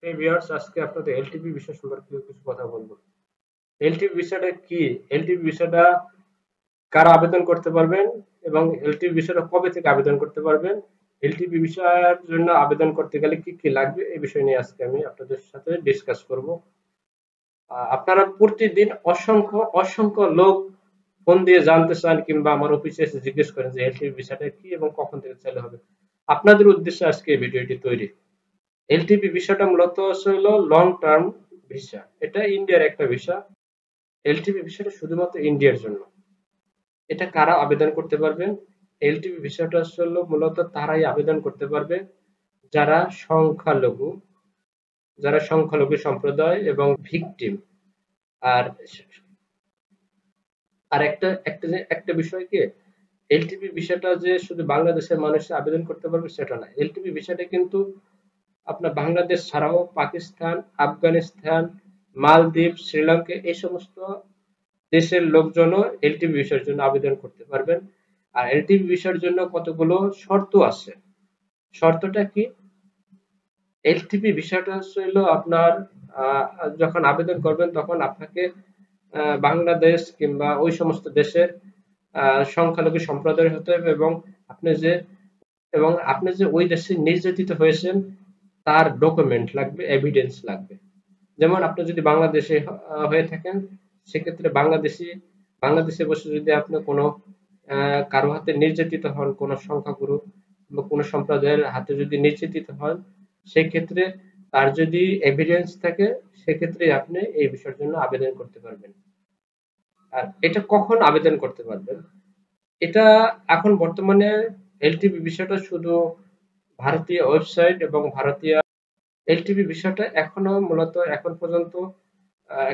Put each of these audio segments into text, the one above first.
এই ভিউয়ার্স, আজকে আপনাদের এলটিপি বিষয় সম্পর্কে কিছু কথা বলবো। এলটিপি বিষয়টা কি? এলটিপি বিষয়টা কারা আবেদন করতে পারবেন এবং এলটিপি বিষয়টা কবে থেকে আবেদন করতে পারবেন? এলটিপি বিষয়ের জন্য আবেদন করতে গেলে কি কি লাগবে? এই বিষয় নিয়ে আজকে আমি আপনাদের সাথে ডিসকাস করব। আপনারা প্রতিদিন অসংখ্য অসংখ্য লোক ফোন দিয়ে জানতে চান কিংবা আমার অফিসে এসে জিজ্ঞেস করেন যে এলটিপি বিষয়টা কি এবং কখন থেকে চালু হবে। আপনাদের উদ্দেশ্যে আজকে এই ভিডিওটি তৈরি। এলটিপি ভিসাটা মূলত হলো লং টার্ম ভিসা। এটা ইন্ডিয়ার একটা ভিসা। এলটিপি ভিসাটা শুধুমাত্র ইন্ডিয়ার জন্য। এটা কারা আবেদন করতে পারবেন? এলটিপি ভিসাটা হলো মূলত তারাই আবেদন করতে পারবে যারা সংখ্যালঘু, যারা সংখ্যালঘু সম্প্রদায় এবং ভিকটিম। আর আর একটা বিষয় কি, এলটিপি ভিসাটা যে শুধু বাংলাদেশের মানুষ আবেদন করতে পারবে সেটা না। এলটিপি ভিসাটা কিন্তু আপনার বাংলাদেশ ছাড়াও পাকিস্তান, আফগানিস্তান, মালদ্বীপ, শ্রীলঙ্কা এই সমস্ত দেশের লোকজনও এলটিপি ভিসার জন্য আবেদন করতে পারবেন। আর এলটিপি ভিসার জন্য কতগুলো শর্ত আছে। শর্তটা কি? এলটিপি ভিসাটা হলো আপনার যখন আবেদন করবেন তখন আপনাকে বাংলাদেশ কিংবা ওই সমস্ত দেশের সংখ্যালঘু সম্প্রদায়ের হতে হবে এবং আপনি যে ওই দেশে নির্যাতিত হয়েছেন তার ডকুমেন্ট লাগবে, এভিডেন্স লাগবে। যেমন আপনি যদি বাংলাদেশে হয়ে থাকেন, সেক্ষেত্রে বাংলাদেশে বসে যদি আপনি কোনো কারো হাতে নির্যাতিত হন, কোনো সংখ্যাগুরু বা কোনো সম্প্রদায়ের হাতে যদি নির্যাতিত হন, সেক্ষেত্রে তার যদি এভিডেন্স থাকে, সেক্ষেত্রে আপনি এই বিষয়ের জন্য আবেদন করতে পারবেন। আর এটা কখন আবেদন করতে পারবেন? এটা এখন বর্তমানে এলটিপি বিষয়টা শুধু ভারতীয় ওয়েবসাইট এবং ভারতীয় এলটিপি বিষয়টা এখনো মূলত এখন পর্যন্ত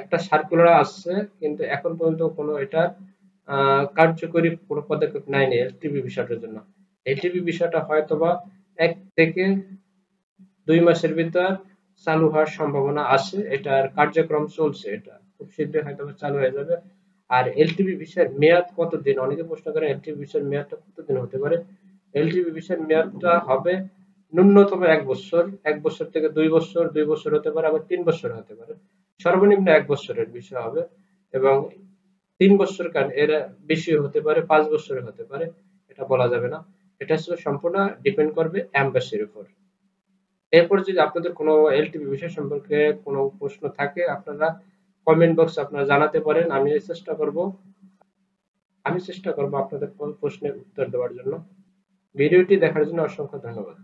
একটা সার্কুলার আসছে, কিন্তু এখন পর্যন্ত কোনো এটা কার্যকরী কোনো পদক্ষেপ নেয়নি এলটিপি বিষয়টার জন্য। এলটিপি বিষয়টা হয়তোবা 1 থেকে 2 মাসের ভিতর চালু হওয়ার সম্ভাবনা আছে। এটার কার্যক্রম চলছে, এটা খুব শীঘ্রই হয়তোবা চালু হয়ে যাবে। আর এলটিপি ভিসার মেয়াদ কতদিন? অনেকে প্রশ্ন করেন এলটিপি ভিসার মেয়াদটা কতদিন হতে পারে? এলটিপি ভিসার মেয়াদটা হবে ন্যূনতম 1 বছর, 1 বছর থেকে 2 বছর, 2 বছর হতে পারে, আবার 3 বছর হতে পারে। সর্বনিম্ন 1 বছরের বিষয় হবে এবং 3 বছর কারণ এর বেশি হতে পারে, 5 বছর হতে পারে, এটা বলা যাবে না। এটা আসলে সম্পূর্ণ ডিপেন্ড করবে এম্বাসির উপর। এরপর যদি আপনাদের কোনো এলটিপি বিষয় সম্পর্কে কোনো প্রশ্ন থাকে, আপনারা কমেন্ট বক্সে আপনারা জানাতে পারেন। আমি চেষ্টা করব আপনাদের প্রশ্নের উত্তর দেওয়ার জন্য। ভিডিওটি দেখার জন্য অসংখ্য ধন্যবাদ।